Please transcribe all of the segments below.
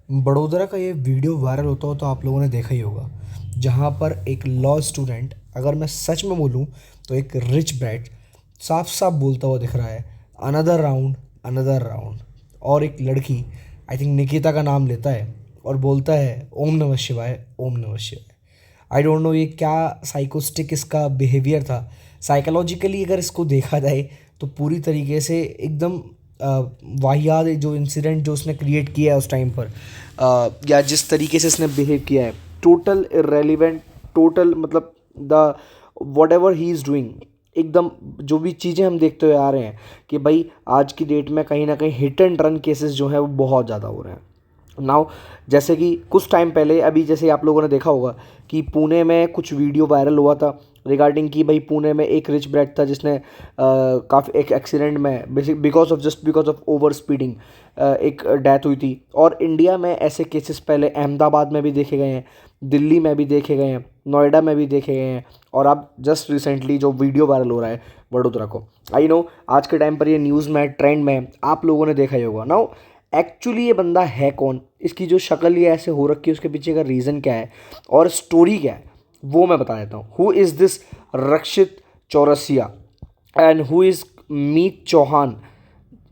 बड़ोदरा का ये video viral होता हो तो आप लोगों ने देखा ही होगा, जहाँ पर एक लॉ स्टूडेंट, अगर मैं सच में बोलूँ तो एक रिच ब्रैट साफ साफ बोलता हुआ दिख रहा है, अनदर राउंड, अनदर राउंड। और एक लड़की, आई थिंक निकिता का नाम लेता है और बोलता है ओम नमः शिवाय, ओम नमः शिवाय। आई डोंट नो ये क्या साइकोस्टिक इसका बिहेवियर था। साइकोलॉजिकली अगर इसको देखा जाए तो पूरी तरीके से एकदम वाहियात जो इंसिडेंट जो उसने क्रिएट किया है उस टाइम पर, या जिस तरीके से इसने बिहेव किया है, टोटल इरेलीवेंट, टोटल मतलब the what ever he is doing, एकदम जो भी चीज़ें हम देखते हुए आ रहे हैं कि भाई आज की डेट में कहीं ना कहीं हिट एंड रन केसेस जो है वो बहुत ज़्यादा हो रहे हैं नाउ। जैसे कि कुछ टाइम पहले, अभी जैसे आप लोगों ने देखा होगा कि पुणे में कुछ वीडियो वायरल हुआ था रिगार्डिंग कि भाई पुणे में एक रिच ब्रैट था जिसने काफ़ी एक एक्सीडेंट में basic because of over speeding एक डेथ हुई थी। और इंडिया में ऐसे केसेस पहले अहमदाबाद में भी देखे गए हैं, दिल्ली में भी देखे गए हैं, नोएडा में भी देखे गए हैं, और अब जस्ट रिसेंटली जो वीडियो वायरल हो रहा है वडोदरा को, आई नो आज के टाइम पर ये न्यूज़ में ट्रेंड में आप लोगों ने देखा ही होगा। नाउ एक्चुअली ये बंदा है कौन, इसकी जो शक्ल ये ऐसे हो रखी है उसके पीछे का रीज़न क्या है और स्टोरी क्या है, वो मैं बता देता हूँ। Who is this Rakshit Chaurasia and who is Meet Chauhan.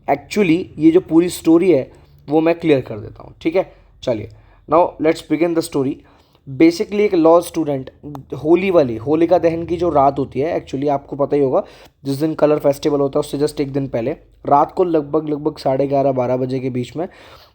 Actually ये जो पूरी स्टोरी है वो मैं क्लियर कर देता हूँ, ठीक है। चलिए, now let's begin the story. Basically एक लॉ स्टूडेंट, होलिका दहन की जो रात होती है, एक्चुअली आपको पता ही होगा, जिस दिन कलर फेस्टिवल होता है उससे जस्ट एक दिन पहले रात को लगभग लगभग 11:30-12 बजे के बीच में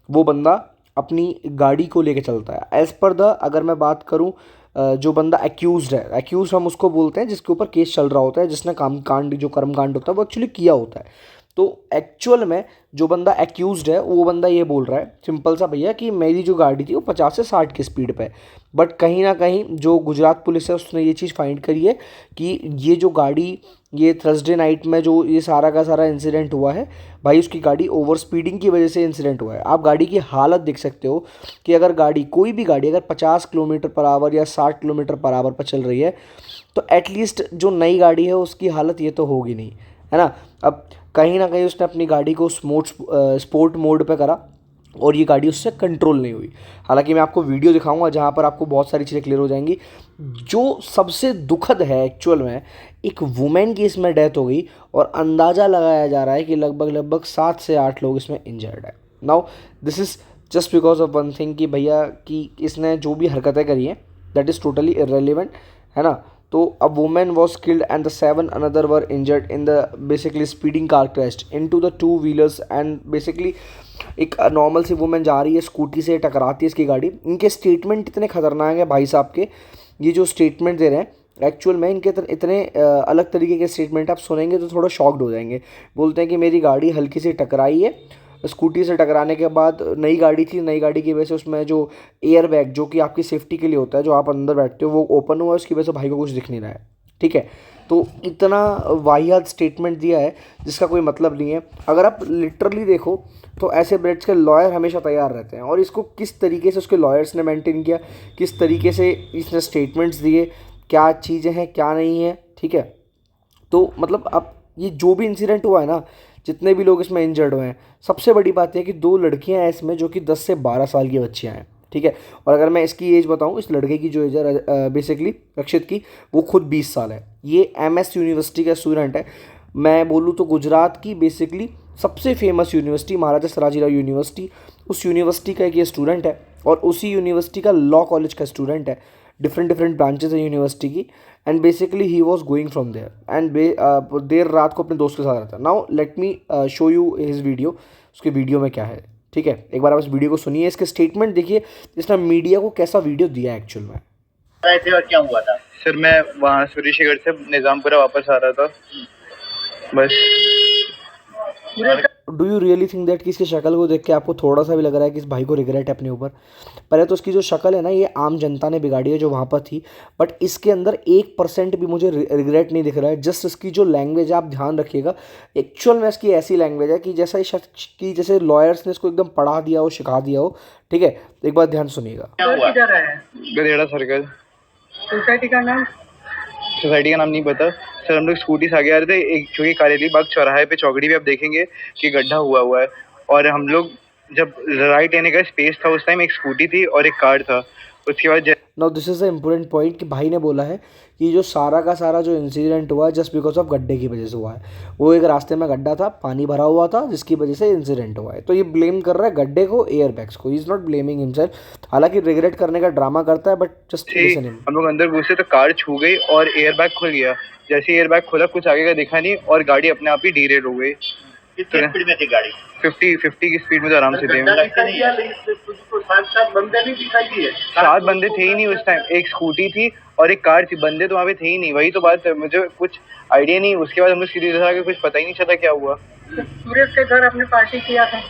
वो बंदा अपनी गाड़ी को लेके चलता है। एज़ पर द, अगर मैं बात करूँ, जो बंदा एक्यूज्ड है, एक्यूज हम उसको बोलते हैं जिसके ऊपर केस चल रहा होता है, जिसने काम कांड जो कर्म कांड होता है वो एक्चुअली किया होता है। तो एक्चुअल में जो बंदा एक्यूज्ड है वो बंदा ये बोल रहा है सिंपल सा, भैया कि मेरी जो गाड़ी थी वो 50 से 60 की स्पीड पे है। बट कहीं ना कहीं जो गुजरात पुलिस है उसने ये चीज़ फाइंड करी है कि ये जो गाड़ी, ये थर्सडे नाइट में जो ये सारा का सारा इंसिडेंट हुआ है, भाई उसकी गाड़ी ओवर स्पीडिंग की वजह से इंसिडेंट हुआ है। आप गाड़ी की हालत देख सकते हो कि अगर गाड़ी, कोई भी गाड़ी अगर 50 किलोमीटर पर आवर या 60 किलोमीटर पर आवर पर चल रही है तो एटलीस्ट जो नई गाड़ी है उसकी हालत ये तो होगी नहीं, है ना। अब कहीं ना कहीं उसने अपनी गाड़ी को स्पोर्ट मोड पे करा और ये गाड़ी उससे कंट्रोल नहीं हुई। हालांकि मैं आपको वीडियो दिखाऊंगा जहाँ पर आपको बहुत सारी चीज़ें क्लियर हो जाएंगी। जो सबसे दुखद है एक्चुअल में, एक वुमेन की इसमें डेथ हो गई और अंदाज़ा लगाया जा रहा है कि लगभग लगभग 7 से 8 लोग इसमें इंजर्ड है। Now this is just because of one thing कि भैया कि इसने जो भी हरकतें करी हैं दैट इज़ टोटली इरेलीवेंट, है ना। तो a women was killed and the 7 another were injured in the basically speeding car crash into the two wheelers. And basically एक नॉर्मल सी वुमेन जा रही है, स्कूटी से टकराती है इसकी गाड़ी। इनके स्टेटमेंट इतने खतरनाक है भाई साहब के, ये जो स्टेटमेंट दे रहे हैं एक्चुअल में इनके इतने अलग तरीके के स्टेटमेंट आप सुनेंगे तो थोड़ा शॉक्ड हो जाएंगे। बोलते हैं कि मेरी गाड़ी हल्की सी टकराई है, स्कूटी से टकराने के बाद नई गाड़ी थी, नई गाड़ी की वजह से उसमें जो एयर बैग जो कि आपकी सेफ्टी के लिए होता है, जो आप अंदर बैठते हो, वो ओपन हुआ, उसकी वजह से भाई को कुछ दिख नहीं रहा है, ठीक है। तो इतना वाहियात स्टेटमेंट दिया है जिसका कोई मतलब नहीं है। अगर आप लिटरली देखो तो ऐसे ब्रेड्स के लॉयर हमेशा तैयार रहते हैं, और इसको किस तरीके से उसके लॉयर्स ने मेंटेन किया, किस तरीके से इसने स्टेटमेंट्स दिए, क्या चीज़ें हैं क्या नहीं है, ठीक है। तो मतलब अब ये जो भी इंसिडेंट हुआ है ना, जितने भी लोग इसमें इंजर्ड हुए हैं, सबसे बड़ी बात यह है कि 2 लड़कियां हैं इसमें जो कि 10 से 12 साल की बच्चियां हैं, ठीक है। और अगर मैं इसकी एज बताऊं, इस लड़के की जो एज है बेसिकली रक्षित की, वो खुद 20 साल है। ये एमएस यूनिवर्सिटी का स्टूडेंट है। मैं बोलूँ तो गुजरात की बेसिकली सबसे famous university Maharaja Sayajirao university, उस यूनिवर्सिटी का एक ये स्टूडेंट है, और उसी यूनिवर्सिटी का लॉ कॉलेज का स्टूडेंट है। डिफरेंट डिफरेंट ब्रांचेज है यूनिवर्सिटी की। And basically he was going from there and देर रात को अपने दोस्त के साथ रहता है। Now let me show you his video, उसके वीडियो में क्या है, ठीक है। एक बार आप इस वीडियो को सुनिए, इसके स्टेटमेंट देखिए, इसने मीडिया को कैसा वीडियो दिया है एक्चुअल में। आए थे और क्या हुआ था? सर मैं वहाँ सूरीशगढ़ से निज़ामपुरा वापस आ रहा था, बस। Do you really think that कि इसकी शक्ल को देख के आपको थोड़ा सा भी लग रहा है कि इस भाई को रिग्रेट है अपने ऊपर? पहले तो उसकी जो शक्ल है ना, ये आम जनता ने बिगाड़ी है जो वहाँ पर थी, बट इसके अंदर 1% भी मुझे रिग्रेट नहीं दिख रहा है। जस्ट इसकी जो लैंग्वेज है, आप ध्यान रखिएगा, एक्चुअल में इसकी ऐसी लैंग्वेज है कि जैसा इस शख्स की, जैसे लॉयर्स ने इसको एकदम पढ़ा दिया हो, सिखा दिया हो, ठीक है। एक बार ध्यान सुनिएगा। क्या हुआ? किधर है? गधेड़ा सर्कल। सोसाइटी का नाम नहीं पता सर। हम लोग स्कूटी से आगे आ रहे थे, एक जो कि कारेली बाग चौराहे पे चौकड़ी पे आप देखेंगे कि गड्ढा हुआ हुआ है, और हम लोग जब राइट लेने का स्पेस था उस टाइम एक स्कूटी थी और एक कार था। उसके बाद now this is the important point कि भाई ने बोला है कि जो सारा का सारा जो इंसिडेंट हुआ है जस्ट बिकॉज ऑफ गड्ढे की वजह से हुआ है। वो एक रास्ते में गड्ढा था, पानी भरा हुआ था, जिसकी वजह से इंसिडेंट हुआ है। तो ये ब्लेम कर रहा है गड्ढे को, एयर बैग्स को। He is not blaming himself. हालांकि रिग्रेट करने का ड्रामा करता है, but just say listen him. हम लोग अंदर घुसे तो कार छू गई और एयर बैग खुल गया। जैसे एयर बैग खुला कुछ आगे का दिखा नहीं और गाड़ी अपने आप ही डीरेल हो गई। कितनी स्पीड में थी गाड़ी? 50 की स्पीड में तो आराम से थे। सात बंदे नहीं दिखाई दिए? 7 बंदे थे ही नहीं उस टाइम। एक स्कूटी थी और एक कार थी, बंदे तो वहाँ पे थे ही नहीं। वही तो बात है, मुझे कुछ आइडिया नहीं। उसके बाद हम लोग सीधे इधर आके कुछ पता ही नहीं चला क्या हुआ। सूरज के घर अपने पार्टी किया था?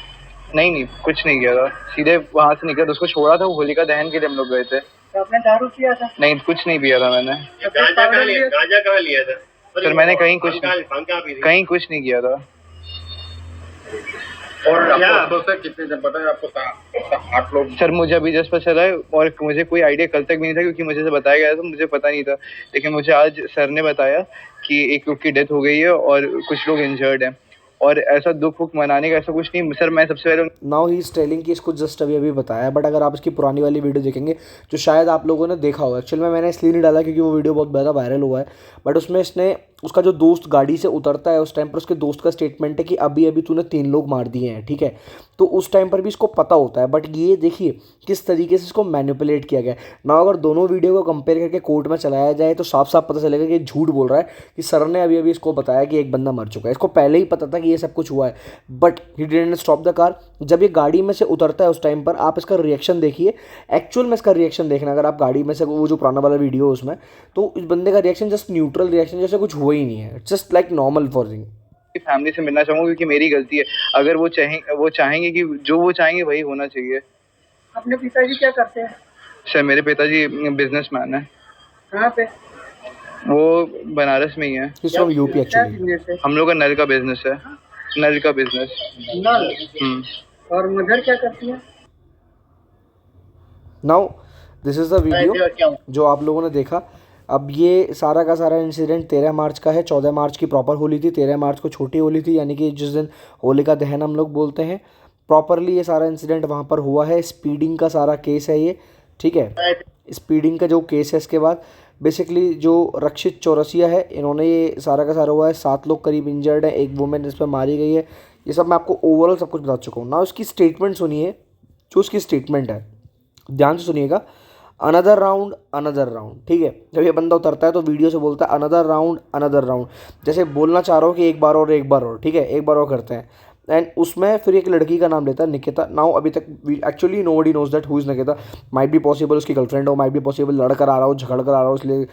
नहीं कुछ नहीं किया था। सीधे वहाँ से निकल उसको छोड़ा था, वो होलिका दहन के लिए हम लोग गए थे। तो आपने दारू किया था? नहीं कुछ नहीं पिया था मैंने। गांजा कहाँ लिया था? सर मैंने कहीं कुछ नहीं किया था। और आपको से कितने जन पता है आपको? 8 लोग। सर मुझे अभी जस्ट पता चला है और मुझे कोई आइडिया कल तक भी नहीं था, क्योंकि मुझे से बताया गया था, मुझे पता नहीं था। लेकिन मुझे आज सर ने बताया कि एक लोग की डेथ हो गई है और कुछ लोग इंजर्ड हैं। और ऐसा दुख वुख मनाने का ऐसा कुछ नहीं सर। मैं सबसे पहले नाउ ही इज टेलिंग कि इसको जस्ट अभी बताया, बट अगर आप इसकी पुरानी वाली वीडियो देखेंगे जो शायद आप लोगों ने देखा होगा। एक्चुअल में मैंने इसलिए नहीं डाला क्योंकि वो वीडियो बहुत ज़्यादा वायरल हुआ है, बट उसमें इसने उसका जो दोस्त गाड़ी से उतरता है उस टाइम पर उसके दोस्त का स्टेटमेंट है कि अभी अभी तूने 3 लोग मार दिए हैं, ठीक है। तो उस टाइम पर भी इसको पता होता है, बट ये देखिए किस तरीके से इसको मैनिपुलेट किया गया है ना। अगर दोनों वीडियो को कंपेयर करके कोर्ट में चलाया जाए तो साफ साफ पता चलेगा कि ये झूठ बोल रहा है कि सर ने अभी अभी इसको बताया कि एक बंदा मर चुका है। इसको पहले ही पता था कि ये सब कुछ हुआ है, but he didn't stop the car. जब ये गाड़ी में से उतरता है उस टाइम पर आप इसका रिएक्शन देखिए, एक्चुअल में इसका रिएक्शन देखना। अगर आप गाड़ी में से वो जो पुराना वाला वीडियो है उसमें, तो इस बंदे का रिएक्शन जस्ट न्यूट्रल रिएक्शन, जैसे कुछ हुआ ही नहीं है, जस्ट लाइक नॉर्मल फॉरिंग। फैमिली से मिलना चाहूँगा क्योंकि मेरी गलती है। अगर वो चाहेंगे कि जो वो चाहेंगे वही होना चाहिए। अपने पिताजी क्या करते हैं? सर मेरे पिताजी बिजनेसमैन है। कहाँ पे? वो बनारस में ही है। He's from UP क्या actually. बिजनेस है? हम लोग का नल का बिजनेस है। नल का बिजनेस। नल। और मदर क्या करती है? Now this is the video जो आप लोगों ने देखा। अब ये सारा का सारा इंसिडेंट 13 मार्च का है। 14 मार्च की प्रॉपर होली थी, 13 मार्च को छोटी होली थी, यानी कि जिस दिन होलिका दहन हम लोग बोलते हैं। प्रॉपरली ये सारा इंसिडेंट वहाँ पर हुआ है। स्पीडिंग का सारा केस है ये, ठीक है। स्पीडिंग का जो केस है इसके बाद बेसिकली जो रक्षित चौरसिया है, इन्होंने ये सारा का सारा हुआ है। 7 लोग करीब इंजर्ड हैं, एक वुमेन इस पर मारी गई है। ये सब मैं आपको ओवरऑल सब कुछ बता चुका हूँ ना। उसकी स्टेटमेंट सुनिए, जो उसकी स्टेटमेंट है, ध्यान से सुनिएगा। अनदर राउंड, ठीक है। जब ये बंदा उतरता है तो वीडियो से बोलता है अनदर राउंड, जैसे बोलना चाह रहा हो कि एक बार और, ठीक है, एक बार और करते हैं। एंड उसमें फिर एक लड़की का नाम लेता है निकिता। नाउ अभी तक actually nobody knows that who is Nikita. Might be possible उसकी गर्लफ्रेंड हो, माइट बी पॉसिबल लड़कर आ रहा हो, झगड़ कर आ रहा हो, इसलिए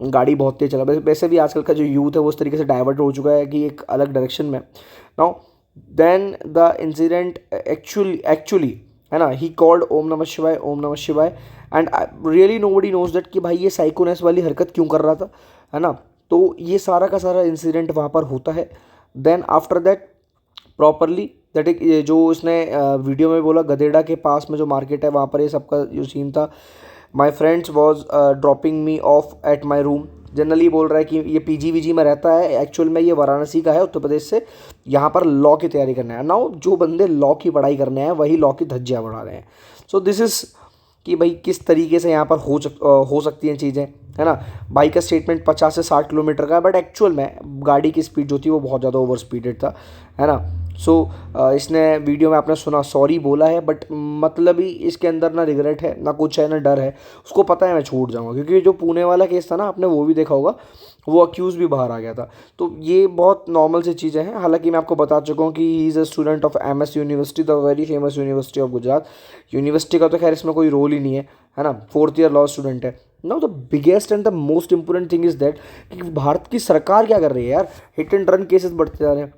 गाड़ी बहुत तेज चला। वैसे भी आजकल का जो यूथ है वो उस तरीके से डाइवर्ट हो चुका है कि एक अलग डायरेक्शन में। Now then the incident actually है ना, ही कॉल्ड ओम नमः शिवाय and really nobody knows that कि भाई ये साइकोनेस वाली हरकत क्यों कर रहा था, है ना। तो ये सारा का सारा इंसिडेंट वहाँ पर होता है। Then after that properly that एक जो उसने वीडियो में बोला गदेड़ा के पास में जो मार्केट है वहाँ पर ये सबका जो सीन था। My friends was dropping me of at my room. Generally बोल रहा है कि ये पीजी में रहता है, एक्चुअल में ये वाराणसी का है, उत्तर प्रदेश से। यहाँ पर लॉ की तैयारी करने आया। नाउ जो बंदे लॉ की पढ़ाई करने आए वही लॉ की धज्जियाँ बढ़ा रहे हैं। सो दिस इज़ कि भाई किस तरीके से यहाँ पर हो सकती हैं चीज़ें, है ना। बाइक का स्टेटमेंट 50 से 60 किलोमीटर का है, बट एक्चुअल में गाड़ी की स्पीड जो थी वो बहुत ज़्यादा ओवर स्पीडेड था, है ना। सो इसने वीडियो में आपने सुना सॉरी बोला है, बट मतलब ही इसके अंदर ना रिग्रेट है, ना कुछ है, ना डर है। उसको पता है मैं छूट जाऊँगा, क्योंकि जो पुणे वाला केस था ना, आपने वो भी देखा होगा, वो अक्यूज़ भी बाहर आ गया था। तो ये बहुत नॉर्मल सी चीज़ें हैं। हालांकि मैं आपको बता चुका हूँ कि he is a student of MS university, the very famous university of Gujarat. University का तो खैर इसमें कोई रोल ही नहीं है ना। 4th ईयर लॉ स्टूडेंट है। Now the biggest and the most important thing is that कि भारत की सरकार क्या कर रही है यार। हिट एंड रन केसेस बढ़ते जा रहे हैं।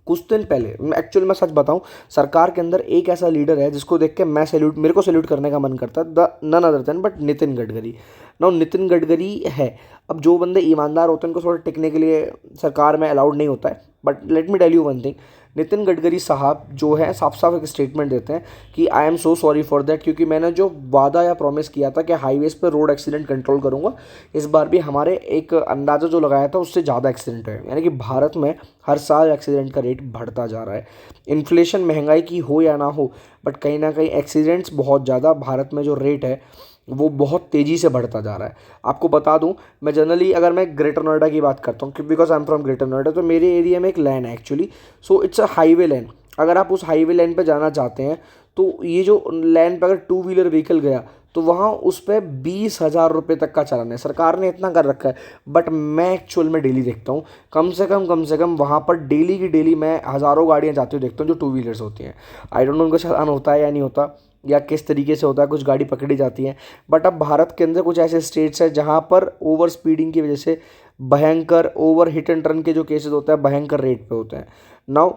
कुछ दिन पहले एक्चुअल में सच बताऊं, सरकार के अंदर एक ऐसा लीडर है जिसको देख के मेरे को सैल्यूट करने का मन करता है, the none other than but Nitin Gadkari. Now Nitin Gadkari है। अब जो बंदे ईमानदार होते हैं उनको थोड़ा टिकने के लिए सरकार में अलाउड नहीं होता है, but let me tell you one thing, Nitin Gadkari साहब जो है साफ साफ एक स्टेटमेंट देते हैं कि I am so sorry for that, क्योंकि मैंने जो वादा या प्रॉमिस किया था कि हाईवेज़ पर रोड एक्सीडेंट कंट्रोल करूंगा, इस बार भी हमारे एक अंदाज़ा जो लगाया था उससे ज़्यादा एक्सीडेंट है। यानी कि भारत में हर साल एक्सीडेंट का रेट बढ़ता जा रहा है। इन्फ्लेशन महंगाई की हो या ना हो, बट कहीं ना कहीं एक्सीडेंट्स बहुत ज़्यादा भारत में जो रेट है वो बहुत तेज़ी से बढ़ता जा रहा है। आपको बता दूं, मैं जनरली अगर मैं ग्रेटर नोएडा की बात करता हूँ, because I am from Greater Noida, तो मेरे एरिया में एक लैन है actually, so it's a highway lane. अगर आप उस हाईवे लैन पे जाना चाहते हैं तो ये जो लैन पे अगर 2 व्हीलर व्हीकल गया तो वहाँ उस पर 20,000 रुपये तक का चालान है। सरकार ने इतना कर रखा है, बट मैं एक्चुअल में डेली देखता हूँ, कम से कम वहाँ पर डेली की डेली मैं हज़ारों गाड़ियाँ जाती हुई देखता हूँ जो 2 व्हीलर्स होती हैं। आई डोंट नो उनका चालान होता है या नहीं होता, या किस तरीके से होता है, कुछ गाड़ी पकड़ी जाती हैं। बट अब भारत के अंदर कुछ ऐसे स्टेट्स हैं जहाँ पर ओवर स्पीडिंग की वजह से भयंकर ओवर हिट एंड रन के जो केसेस होते हैं भयंकर रेट पे होते हैं। Now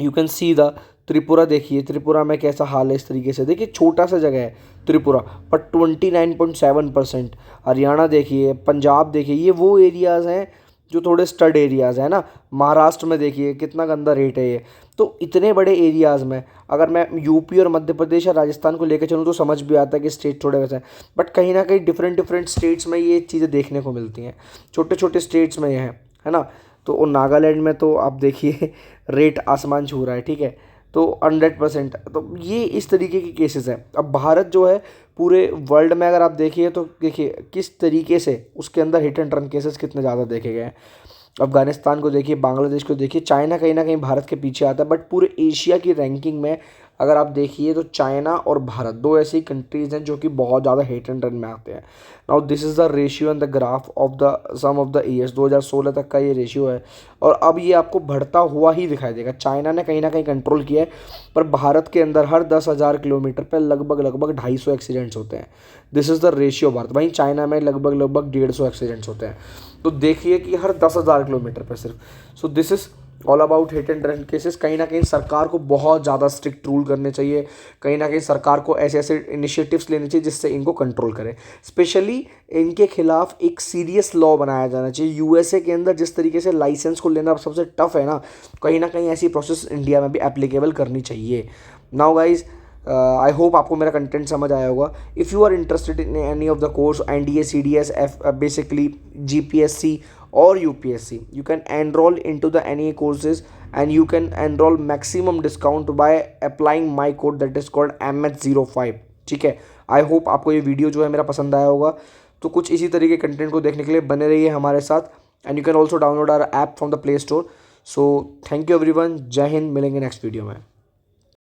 you can see the Tripura, देखिए त्रिपुरा में कैसा हाल है। इस तरीके से देखिए, छोटा सा जगह है त्रिपुरा पर 29.7%। हरियाणा देखिए, पंजाब देखिए, ये वो एरियाज़ हैं जो थोड़े स्टड एरियाज़ हैं ना। महाराष्ट्र में देखिए कितना गंदा रेट है ये। तो इतने बड़े एरियाज़ में अगर मैं यूपी और मध्य प्रदेश या राजस्थान को लेकर चलूँ तो समझ भी आता है कि स्टेट थोड़े वैसे हैं, बट कहीं ना कहीं डिफरेंट स्टेट्स में ये चीज़ें देखने को मिलती हैं। छोटे छोटे स्टेट्स में ये है ना। तो नागालैंड में तो आप देखिए रेट आसमान छू रहा है, ठीक है। तो 100%, तो ये इस तरीके के केसेस हैं। अब भारत जो है पूरे वर्ल्ड में अगर आप देखिए तो देखिए किस तरीके से उसके अंदर हिट एंड रन केसेस कितने ज़्यादा देखे गए हैं। अफगानिस्तान को देखिए, बांग्लादेश को देखिए, चाइना कहीं ना कहीं भारत के पीछे आता है, बट पूरे एशिया की रैंकिंग में अगर आप देखिए तो चाइना और भारत दो ऐसी कंट्रीज़ हैं जो कि बहुत ज़्यादा हिट एंड रन में आते हैं। Now this is the ratio and the graph of the sum of the years. 2016 तक का ये रेशियो है और अब ये आपको बढ़ता हुआ ही दिखाई देगा। चाइना ने कहीं ना कहीं कंट्रोल किया है, पर भारत के अंदर हर 10,000 किलोमीटर पर लगभग 250 एक्सीडेंट्स होते हैं। This is the ratio Bharat. वहीं चाइना में लगभग 150 एक्सीडेंट्स होते हैं। तो देखिए कि हर 10,000 किलोमीटर पर सिर्फ। So this is all about hit and run cases. कहीं ना कहीं सरकार को बहुत ज़्यादा स्ट्रिक्ट रूल करने चाहिए। कहीं ना कहीं सरकार को ऐसे ऐसे इनिशिएटिव्स लेने चाहिए जिससे इनको कंट्रोल करे। स्पेशली इनके खिलाफ एक सीरियस लॉ बनाया जाना चाहिए। यूएसए के अंदर जिस तरीके से लाइसेंस को लेना सबसे टफ है ना कहीं ऐसी प्रोसेस इंडिया में भी एप्लीकेबल करनी चाहिए। नाउ गाइज, आई होप आपको मेरा कंटेंट समझ आया होगा। If you are interested in any of the course, NDA, CDS, basically GPSC or UPSC, you can enroll into the NEA courses and you can enroll maximum discount by applying my code that is called MH05। ठीक है। I hope आपको ये video जो है मेरा पसंद आया होगा। तो कुछ इसी तरीके कंटेंट को देखने के लिए बने रहिए हमारे साथ, and you can also download our app from the play store. So thank you everyone. जय हिंद। मिलेंगे नेक्स्ट वीडियो में।